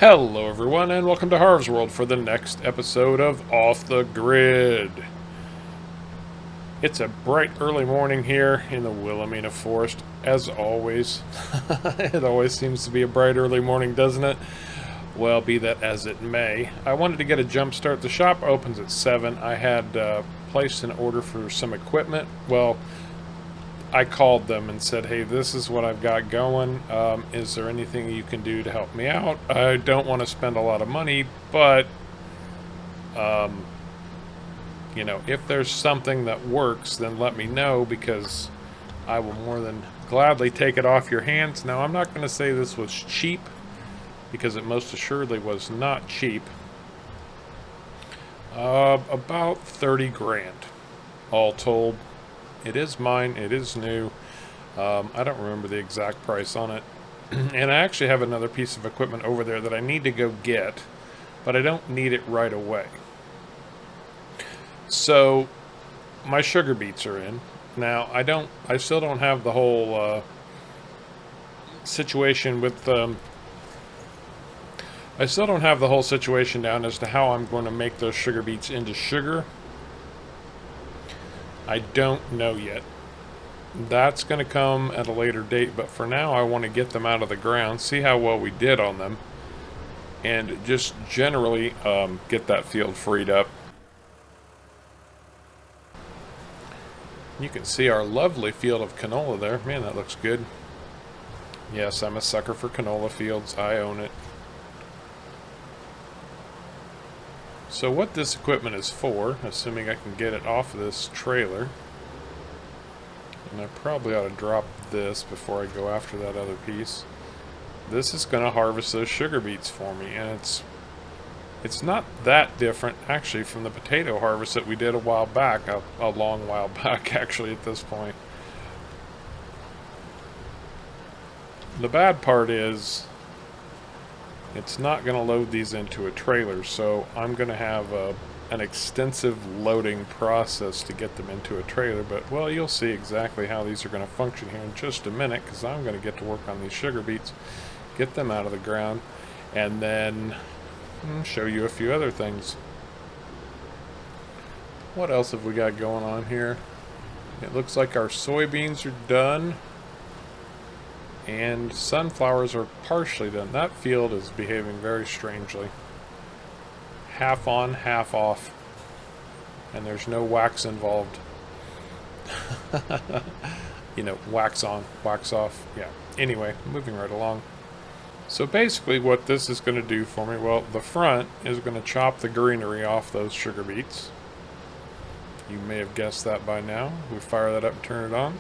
Hello everyone and welcome to Harv's World for the next episode of Off the Grid. It's a bright early morning here in the Willamina forest, as always. It always seems to be a bright early morning, doesn't it? Well, be that as it may. I wanted to get a jump start. The shop opens at 7. I had placed an order for some equipment. Well, I called them and said, hey, this is what I've got going. Is there anything you can do to help me out? I don't want to spend a lot of money, but, you know, if there's something that works, then let me know, because I will more than gladly take it off your hands. Now, I'm not going to say this was cheap, because it most assuredly was not cheap. About 30 grand, all told. It is mine. It is new. I don't remember the exact price on it. And I actually have another piece of equipment over there that I need to go get, but I don't need it right away. So my sugar beets are in. Now I still don't have the whole situation with I still don't have the whole situation down as to how I'm going to make those sugar beets into sugar. I don't know yet. That's going to come at a later date, but for now I want to get them out of the ground, see how well we did on them, and just generally get that field freed up. You can see our lovely field of canola there. Man, that looks good. Yes, I'm a sucker for canola fields. I own it. So what this equipment is for, assuming I can get it off of this trailer, and I probably ought to drop this before I go after that other piece. This is going to harvest those sugar beets for me, and it's not that different actually from the potato harvest that we did a while back, a long while back actually at this point. The bad part is it's not going to load these into a trailer, so I'm going to have an extensive loading process to get them into a trailer. But, well, you'll see exactly how these are going to function here in just a minute, because I'm going to get to work on these sugar beets, get them out of the ground, and then show you a few other things. What else have we got going on here? It looks like our soybeans are done. And sunflowers are partially done. That field is behaving very strangely. Half on, half off. And there's no wax involved. You know, wax on, wax off. Yeah. Anyway, moving right along. So basically what this is going to do for me, well, the front is going to chop the greenery off those sugar beets. You may have guessed that by now. We fire that up and turn it on.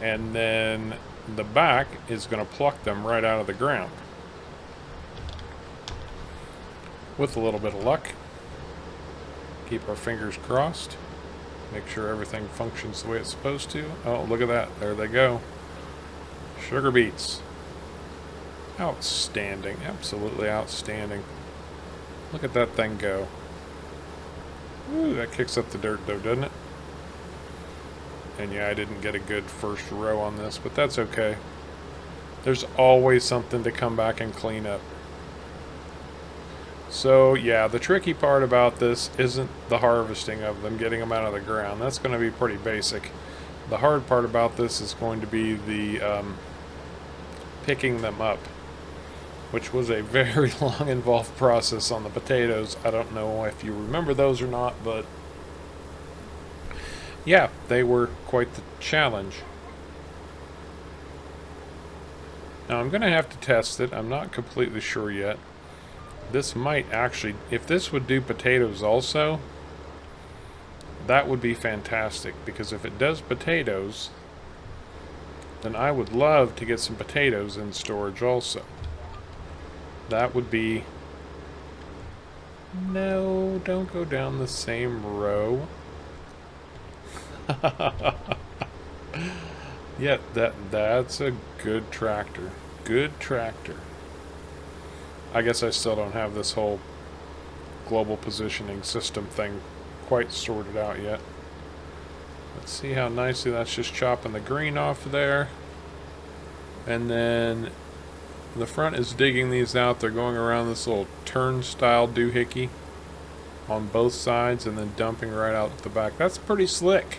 And then the back is going to pluck them right out of the ground. With a little bit of luck. Keep our fingers crossed. Make sure everything functions the way it's supposed to. Oh, look at that. There they go. Sugar beets. Outstanding. Absolutely outstanding. Look at that thing go. Ooh, that kicks up the dirt though, doesn't it? And yeah, I didn't get a good first row on this, but that's okay. There's always something to come back and clean up. So yeah, the tricky part about this isn't the harvesting of them, getting them out of the ground. That's going to be pretty basic. The hard part about this is going to be the picking them up, which was a very long involved process on the potatoes. I don't know if you remember those or not, but yeah, they were quite the challenge. Now I'm going to have to test it. I'm not completely sure yet. This might actually, if this would do potatoes also, that would be fantastic, because if it does potatoes, then I would love to get some potatoes in storage also. That would be... No, don't go down the same row. Yeah, that's a good tractor. Good tractor. I guess I still don't have this whole global positioning system thing quite sorted out yet. Let's see how nicely that's just chopping the green off there. And then The front is digging these out. They're going around this little turnstile doohickey on both sides and then dumping right out the back. That's pretty slick.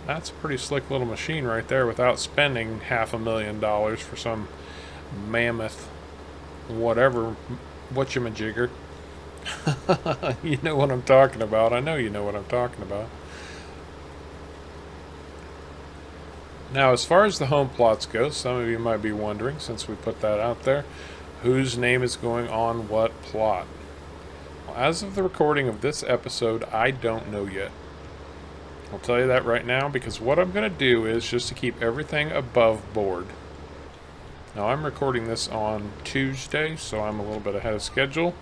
That's a pretty slick little machine right there without spending $500,000 for some mammoth whatever whatchamajigger. You know what I'm talking about. I know you know what I'm talking about. Now, as far as the home plots go, some of you might be wondering, since we put that out there, whose name is going on what plot? Well, as of the recording of this episode, I don't know yet. I'll tell you that right now, because what I'm going to do is just to keep everything above board. Now, I'm recording this on Tuesday, so I'm a little bit ahead of schedule.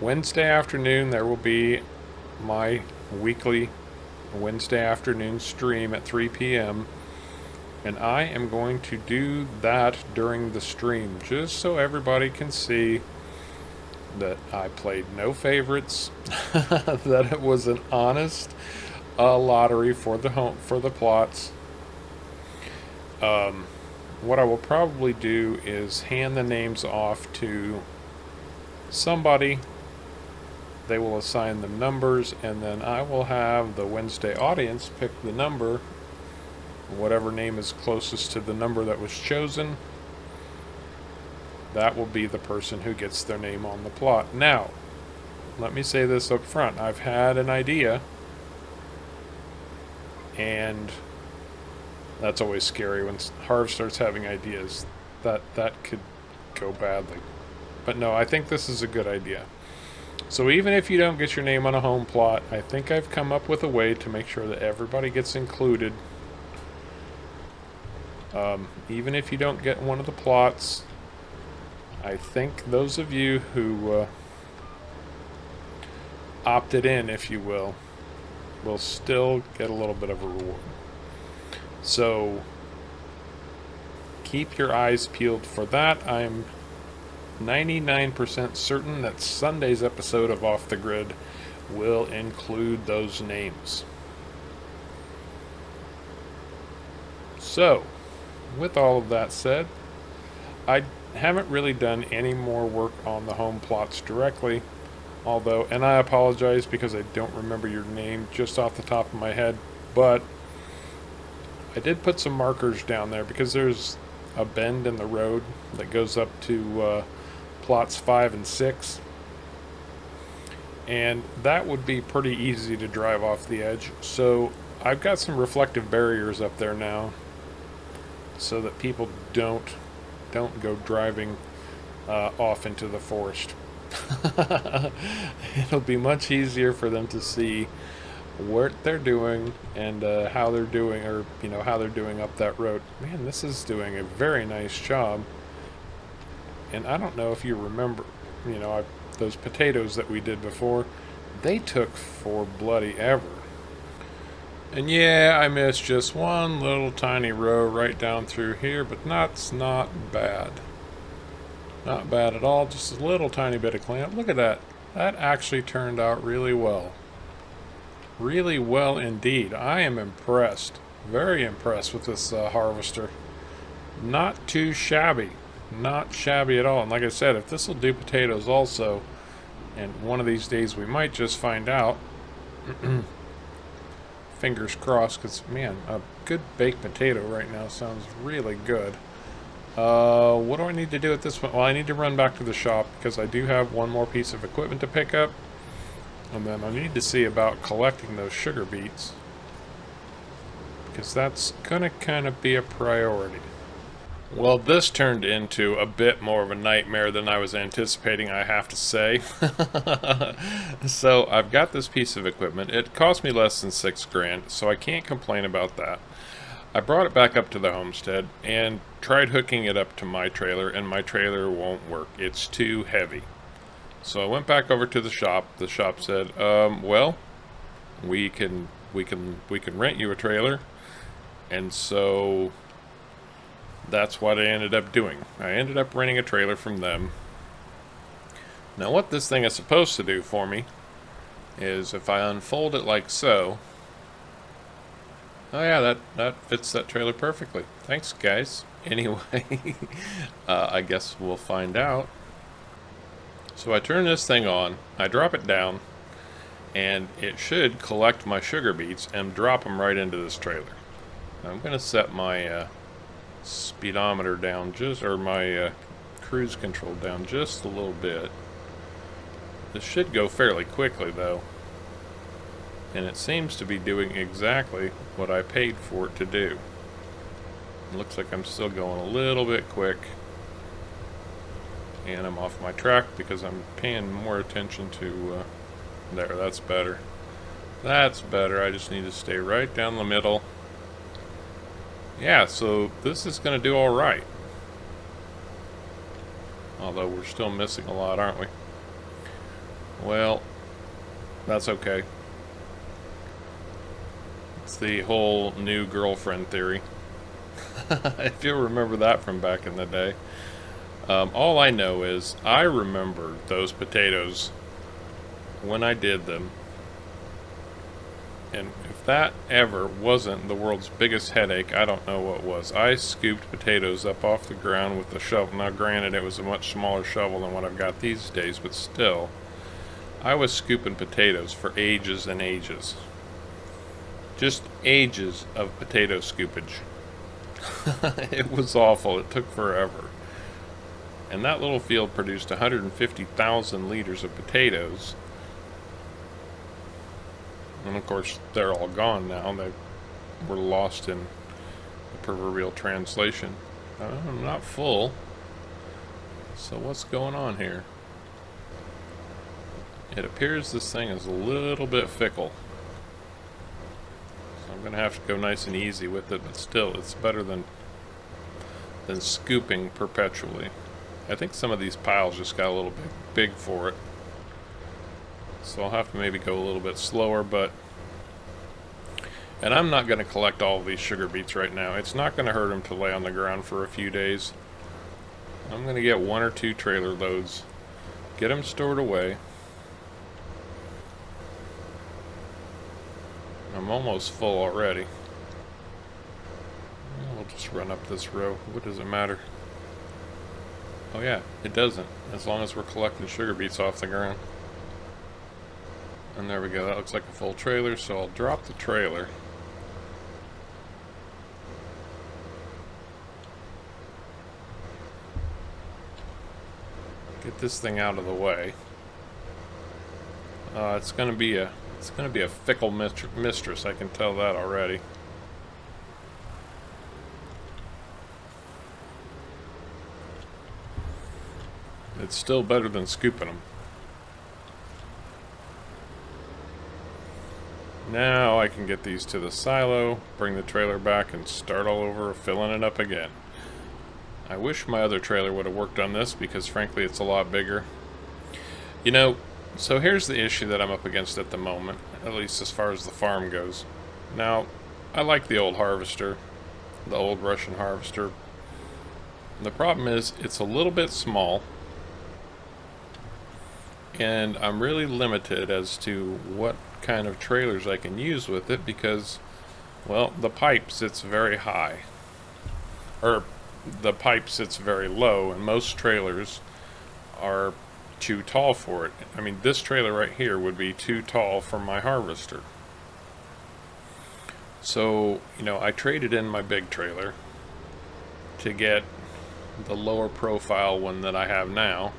Wednesday afternoon, there will be my weekly Wednesday afternoon stream at 3 p.m. And I am going to do that during the stream, just so everybody can see that I played no favorites, that it was an honest lottery for the plots. What I will probably do is hand the names off to somebody. They will assign them numbers, and then I will have the Wednesday audience pick the number, whatever name is closest to the number that was chosen. That will be the person who gets their name on the plot. Now, let me say this up front. I've had an idea, and that's always scary when Harv starts having ideas. That could go badly. But no, I think this is a good idea. So even if you don't get your name on a home plot, I think I've come up with a way to make sure that everybody gets included. Even if you don't get one of the plots, I think those of you who opted in, if you will still get a little bit of a reward. So keep your eyes peeled for that. I'm 99% certain that Sunday's episode of Off the Grid will include those names. So, with all of that said, I haven't really done any more work on the home plots directly, although, and I apologize because I don't remember your name just off the top of my head, but I did put some markers down there because there's a bend in the road that goes up to plots 5 and 6, and that would be pretty easy to drive off the edge. So I've got some reflective barriers up there now so that people don't go driving off into the forest. It'll be much easier for them to see what they're doing and how they're doing, or how they're doing up that road. Man, this is doing a very nice job. And I don't know if you remember, those potatoes that we did before, they took for bloody ever. And yeah, I missed just one little tiny row right down through here, but that's not bad. Not bad at all, just a little tiny bit of cleanup. Look at that. That actually turned out really well. Really well indeed. I am impressed. Very impressed with this harvester. Not too shabby. Not shabby at all. And like I said, if this will do potatoes also, and one of these days we might just find out, fingers crossed, because man, a good baked potato right now sounds really good. What do I need to do at this point? Well, I need to run back to the shop because I do have one more piece of equipment to pick up, and then I need to see about collecting those sugar beets, because that's gonna kind of be a priority. Well, this turned into a bit more of a nightmare than I was anticipating, I have to say. So I've got this piece of equipment. It cost me less than $6,000, so I can't complain about that. I brought it back up to the homestead and tried hooking it up to my trailer, and my trailer won't work. It's too heavy. So I went back over to the shop. The shop said, well, we can rent you a trailer. And so that's what I ended up doing. I ended up renting a trailer from them. Now what this thing is supposed to do for me is, if I unfold it like so, oh yeah, that fits that trailer perfectly. Thanks guys. Anyway, I guess we'll find out. So I turn this thing on, I drop it down, and it should collect my sugar beets and drop them right into this trailer. I'm going to set my speedometer down or my cruise control down just a little bit. This should go fairly quickly though, and it seems to be doing exactly what I paid for it to do. It looks like I'm still going a little bit quick, and I'm off my track because I'm paying more attention to there. That's better. That's better. I just need to stay right down the middle. Yeah, so this is going to do all right. Although we're still missing a lot, aren't we? Well, that's okay. It's the whole new girlfriend theory. If you remember that from back in the day. All I know is I remember those potatoes when I did them. And if that ever wasn't the world's biggest headache, I don't know what was. I scooped potatoes up off the ground with the shovel. Now granted, it was a much smaller shovel than what I've got these days, but still, I was scooping potatoes for ages and ages. Just ages of potato scoopage. It was awful. It took forever. And that little field produced 150,000 liters of potatoes. And of course, they're all gone now. They were lost in the proverbial translation. I'm not full. So what's going on here? It appears this thing is a little bit fickle. So I'm going to have to go nice and easy with it, but still, it's better than scooping perpetually. I think some of these piles just got a little bit big for it. So I'll have to maybe go a little bit slower, and I'm not going to collect all of these sugar beets right now. It's not going to hurt them to lay on the ground for a few days. I'm going to get 1 or 2 trailer loads, get them stored away. I'm almost full already. We'll just run up this row. What does it matter? Oh yeah, it doesn't, as long as we're collecting sugar beets off the ground. And there we go, that looks like a full trailer, so I'll drop the trailer. Get this thing out of the way. It's gonna be a fickle mistress, I can tell that already. It's still better than scooping them. Now I can get these to the silo, bring the trailer back, and start all over filling it up again. I wish my other trailer would have worked on this because frankly it's a lot bigger. You know, so here's the issue that I'm up against at the moment, at least as far as the farm goes. Now, I like the old harvester, the old Russian harvester. The problem is it's a little bit small, and I'm really limited as to what kind of trailers I can use with it because, well, the pipe sits very high, or the pipe sits very low, and most trailers are too tall for it. I mean, this trailer right here would be too tall for my harvester. So, you know, I traded in my big trailer to get the lower profile one that I have now.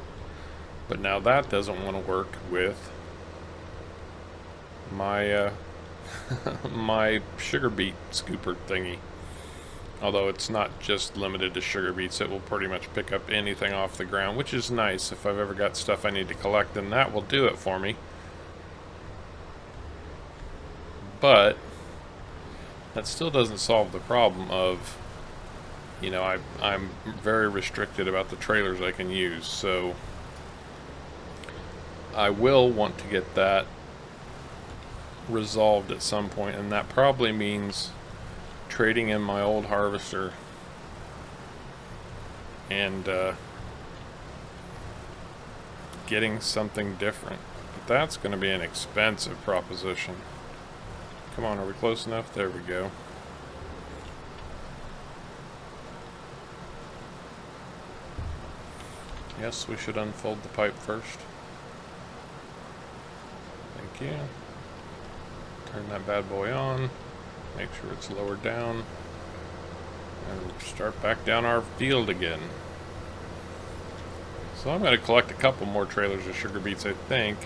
But now that doesn't want to work with my my sugar beet scooper thingy. Although it's not just limited to sugar beets, it will pretty much pick up anything off the ground, which is nice. If I've ever got stuff I need to collect, then that will do it for me. But that still doesn't solve the problem of, you know, I'm very restricted about the trailers I can use, so I will want to get that resolved at some point, and that probably means trading in my old harvester and getting something different. But that's going to be an expensive proposition. Come on, are we close enough? There we go. Yes, we should unfold the pipe first. Thank you. Turn that bad boy on. Make sure it's lowered down. And start back down our field again. So I'm going to collect a couple more trailers of sugar beets, I think.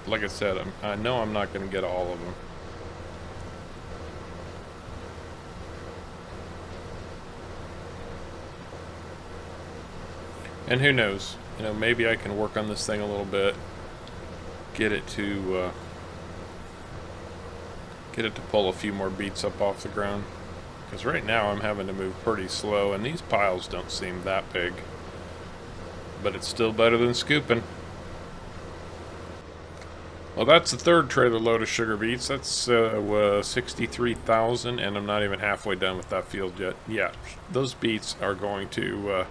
Like I said, I know I'm not going to get all of them. And who knows? You know, maybe I can work on this thing a little bit. Get it to pull a few more beets up off the ground. Because right now I'm having to move pretty slow, and these piles don't seem that big. But it's still better than scooping. Well, that's the third trailer load of sugar beets. That's 63,000, and I'm not even halfway done with that field yet. Yeah, those beets are going to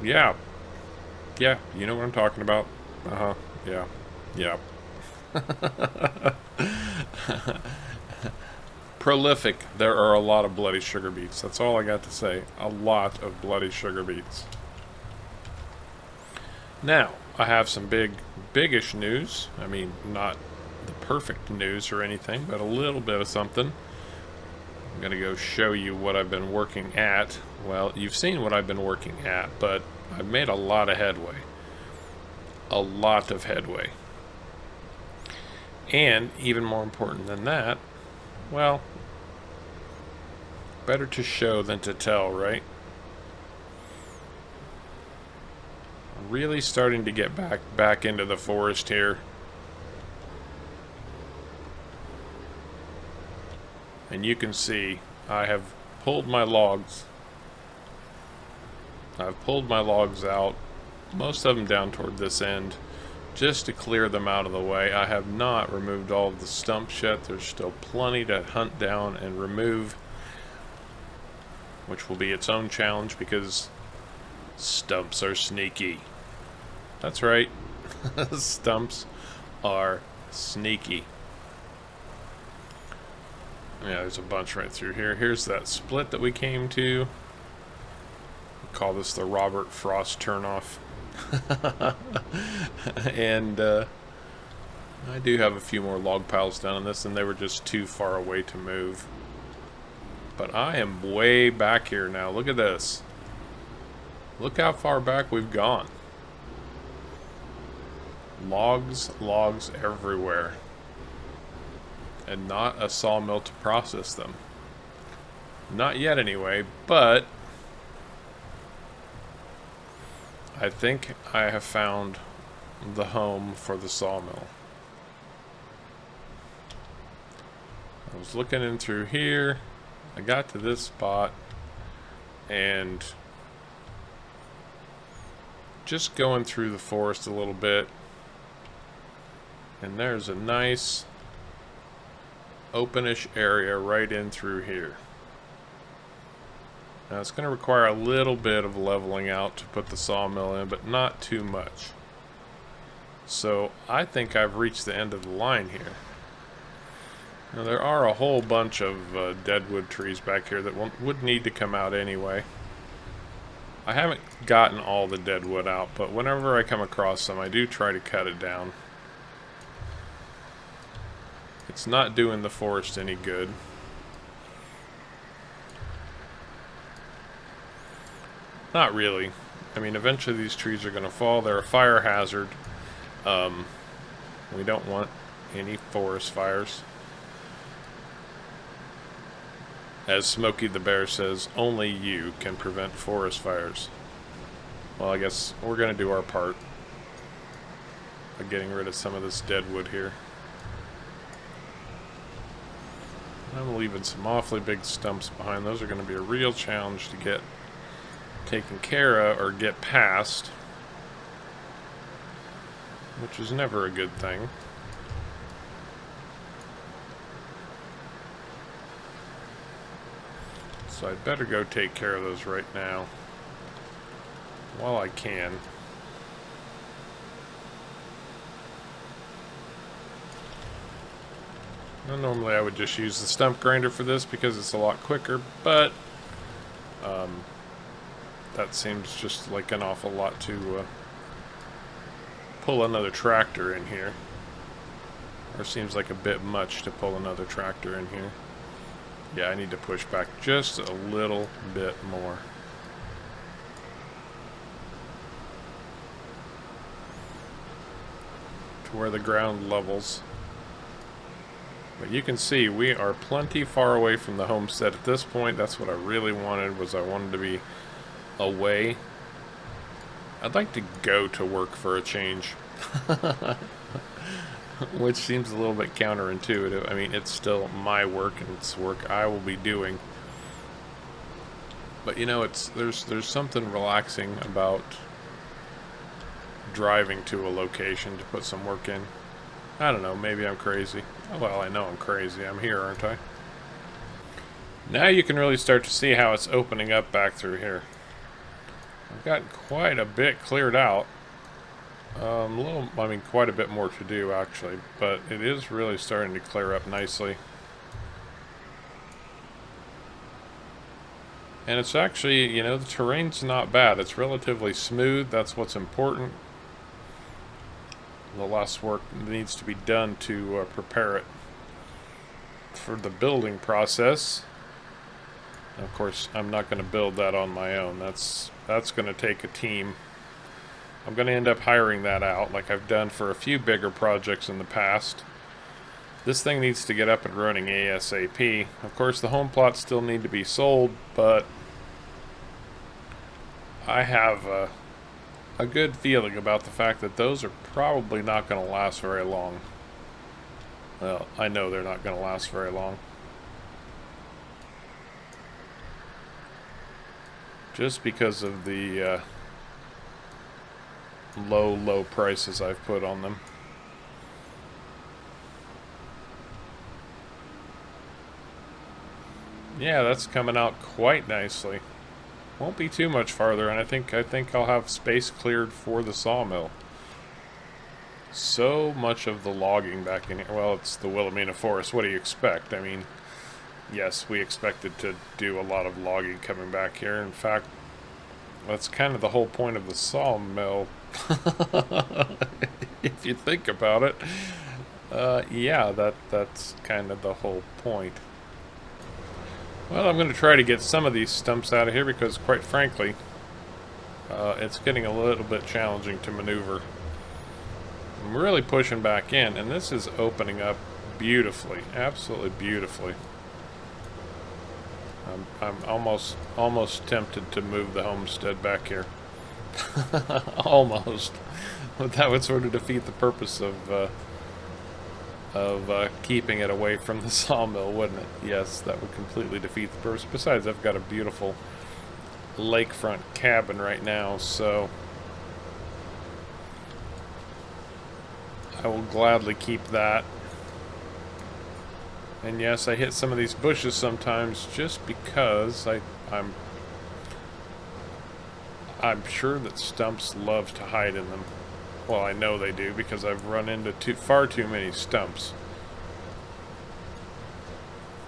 yeah, you know what I'm talking about. Yeah. Prolific. There are a lot of bloody sugar beets. That's all I got to say. A lot of bloody sugar beets. Now, I have some biggish news. I mean, not the perfect news or anything, but a little bit of something. I'm going to go show you what I've been working at. Well, you've seen what I've been working at, but I've made a lot of headway. A lot of headway. And even more important than that, well, better to show than to tell, right? Really starting to get back into the forest here. And you can see I have pulled my logs. I've pulled my logs out, most of them down toward this end, just to clear them out of the way. I have not removed all of the stumps yet. There's still plenty to hunt down and remove, which will be its own challenge because stumps are sneaky. That's right. Stumps are sneaky. Yeah, there's a bunch right through here. Here's that split that we came to. We call this the Robert Frost turnoff. And I do have a few more log piles down on this, and they were just too far away to move. But I am way back here now. Look at this. Look how far back we've gone. Logs everywhere. And not a sawmill to process them. Not yet anyway, but I think I have found the home for the sawmill. I was looking in through here. I got to this spot and just going through the forest a little bit, and there's a nice openish area right in through here. Now it's going to require a little bit of leveling out to put the sawmill in, but not too much. So I think I've reached the end of the line here. Now there are a whole bunch of deadwood trees back here that would need to come out anyway. I haven't gotten all the deadwood out, but whenever I come across some, I do try to cut it down. It's not doing the forest any good. Not really. I mean, eventually these trees are going to fall. They're a fire hazard. We don't want any forest fires. As Smokey the Bear says, only you can prevent forest fires. Well, I guess we're going to do our part by getting rid of some of this deadwood here. I'm leaving some awfully big stumps behind. Those are going to be a real challenge to get taken care of or get past, which is never a good thing. So I'd better go take care of those right now while I can. Now, normally I would just use the stump grinder for this because it's a lot quicker, but That seems just like an awful lot to pull another tractor in here. Or seems like a bit much to pull another tractor in here. Yeah, I need to push back just a little bit more. To where the ground levels. But you can see we are plenty far away from the homestead at this point. That's what I really wanted, was I wanted to be away. I'd like to go to work for a change. Which seems a little bit counterintuitive. I mean, it's still my work and it's work I will be doing. But you know, there's something relaxing about driving to a location to put some work in. I don't know, maybe I'm crazy. Well, I know I'm crazy. I'm here, aren't I? Now you can really start to see how it's opening up back through here. I've got quite a bit cleared out. I mean, quite a bit more to do, actually. But it is really starting to clear up nicely. And it's actually, you know, the terrain's not bad. It's relatively smooth. That's what's important. The less work needs to be done to prepare it for the building process. And of course, I'm not going to build that on my own. That's going to take a team. I'm going to end up hiring that out, like I've done for a few bigger projects in the past. This thing needs to get up and running ASAP. Of course, the home plots still need to be sold, but I have a good feeling about the fact that those are probably not going to last very long. Well, I know they're not going to last very long. Just because of the low prices I've put on them. Yeah, that's coming out quite nicely. Won't be too much farther, and I think I'll have space cleared for the sawmill. So much of the logging back in here. Well, it's the Willamina forest. What do you expect? I mean, yes, we expected to do a lot of logging coming back here. In fact, that's kind of the whole point of the sawmill. If you think about it. Yeah, that's kind of the whole point. Well, I'm going to try to get some of these stumps out of here because, quite frankly, it's getting a little bit challenging to maneuver. I'm really pushing back in, and this is opening up beautifully, absolutely beautifully. I'm almost tempted to move the homestead back here. Almost. But that would sort of defeat the purpose of keeping it away from the sawmill, wouldn't it? Yes, that would completely defeat the purpose. Besides, I've got a beautiful lakefront cabin right now, so I will gladly keep that. And yes, I hit some of these bushes sometimes just because I'm sure that stumps love to hide in them. Well, I know they do because I've run into far too many stumps.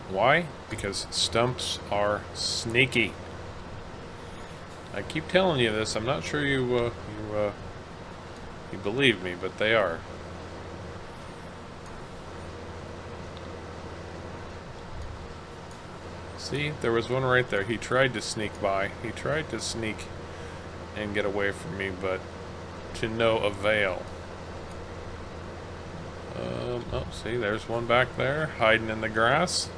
Why? Because stumps are sneaky. I keep telling you this. I'm not sure you believe me, but they are. See, there was one right there. He tried to sneak by. He tried to sneak and get away from me, but to no avail. Oh, see, there's one back there, hiding in the grass.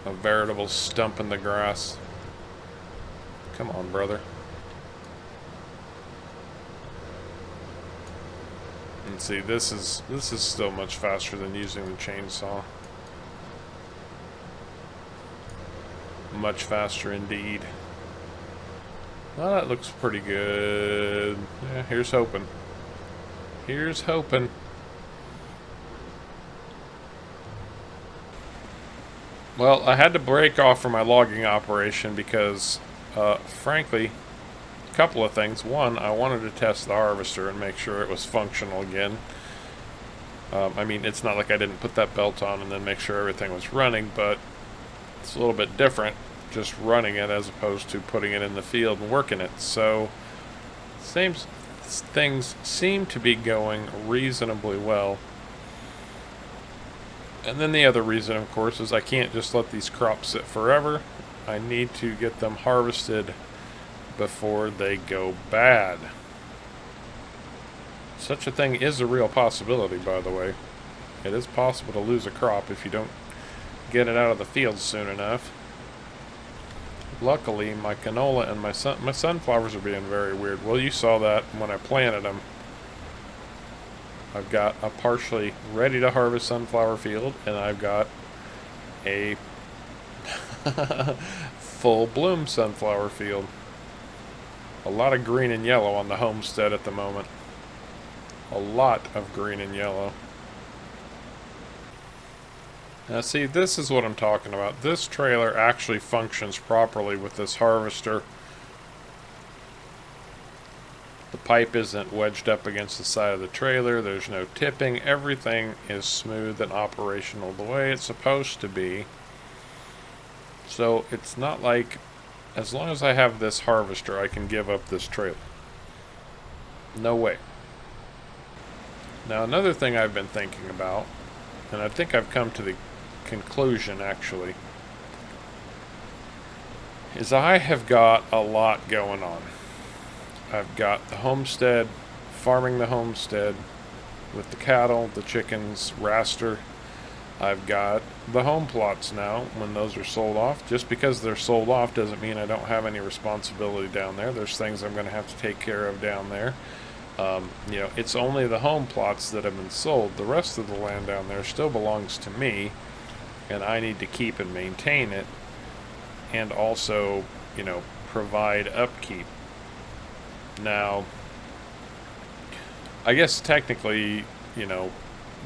A veritable stump in the grass. Come on, brother. And see, this is still much faster than using the chainsaw. Much faster indeed. Well, that looks pretty good. Yeah, here's hoping. Here's hoping. Well, I had to break off from my logging operation because, frankly, a couple of things. One, I wanted to test the harvester and make sure it was functional again. I mean, it's not like I didn't put that belt on and then make sure everything was running, but it's a little bit different. just running it as opposed to putting it in the field and working it. So things seem to be going reasonably well. And then the other reason, of course, is I can't just let these crops sit forever. I need to get them harvested before they go bad. Such a thing is a real possibility, by the way. It is possible to lose a crop if you don't get it out of the field soon enough. Luckily, my canola and my sunflowers are being very weird. Well, you saw that when I planted them. I've got a partially ready to harvest sunflower field, and I've got a full bloom sunflower field. A lot of green and yellow on the homestead at the moment. A lot of green and yellow. Now see, this is what I'm talking about. This trailer actually functions properly with this harvester. The pipe isn't wedged up against the side of the trailer. There's no tipping. Everything is smooth and operational the way it's supposed to be. So it's not like, as long as I have this harvester, I can give up this trailer. No way. Now another thing I've been thinking about, and I think I've come to the conclusion actually, is I have got a lot going on. I've got the homestead, farming the homestead with the cattle, the chickens, raster. I've got the home plots now. When those are sold off, just because they're sold off doesn't mean I don't have any responsibility down there. There's things I'm going to have to take care of down there. You know, it's only the home plots that have been sold. The rest of the land down there still belongs to me, and I need to keep and maintain it, and also, you know, provide upkeep. Now, I guess technically, you know,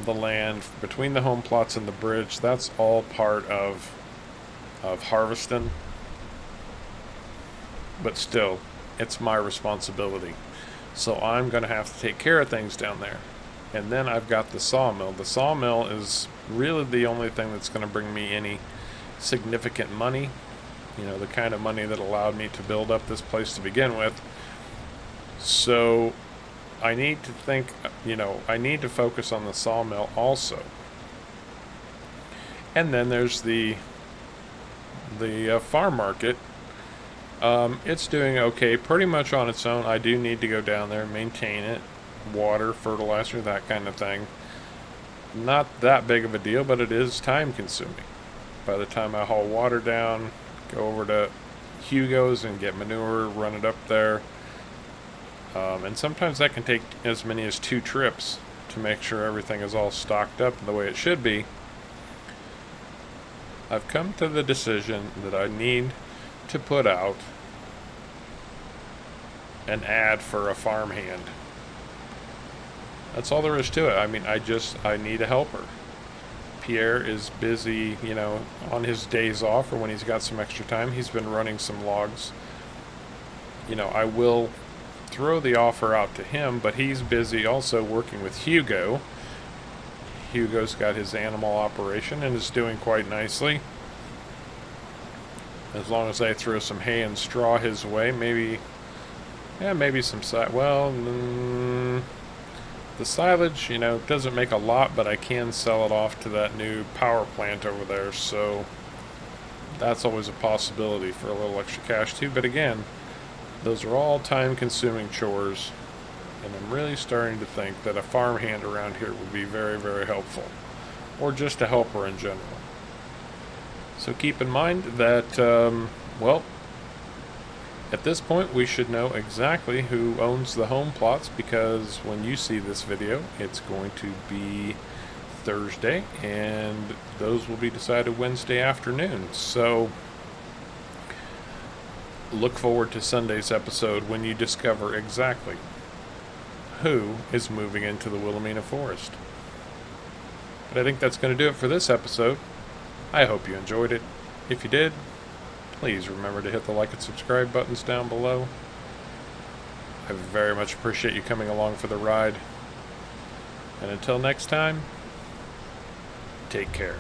the land between the home plots and the bridge, that's all part of harvesting, but still, it's my responsibility. So I'm going to have to take care of things down there. And then I've got the sawmill. The sawmill is really the only thing that's going to bring me any significant money. You know, the kind of money that allowed me to build up this place to begin with. So I need to think, you know, I need to focus on the sawmill also. And then there's the farm market. It's doing okay, pretty much on its own. I do need to go down there and maintain it, water, fertilizer, that kind of thing. Not that big of a deal, but it is time consuming. By the time I haul water down, go over to Hugo's and get manure, run it up there. And sometimes that can take as many as 2 trips to make sure everything is all stocked up the way it should be. I've come to the decision that I need to put out an ad for a farmhand. That's all there is to it. I mean, I need a helper. Pierre is busy, you know, on his days off or when he's got some extra time. He's been running some logs. You know, I will throw the offer out to him, but he's busy also working with Hugo. Hugo's got his animal operation and is doing quite nicely. As long as I throw some hay and straw his way, maybe some the silage, you know, doesn't make a lot, but I can sell it off to that new power plant over there, so that's always a possibility for a little extra cash too. But again, those are all time-consuming chores, and I'm really starting to think that a farmhand around here would be very, very helpful, or just a helper in general. So keep in mind that, well, at this point we should know exactly who owns the home plots, because when you see this video, it's going to be Thursday, and those will be decided Wednesday afternoon. So look forward to Sunday's episode when you discover exactly who is moving into the Willamina forest. But I think that's going to do it for this episode. I hope you enjoyed it. If you did, please remember to hit the like and subscribe buttons down below. I very much appreciate you coming along for the ride. And until next time, take care.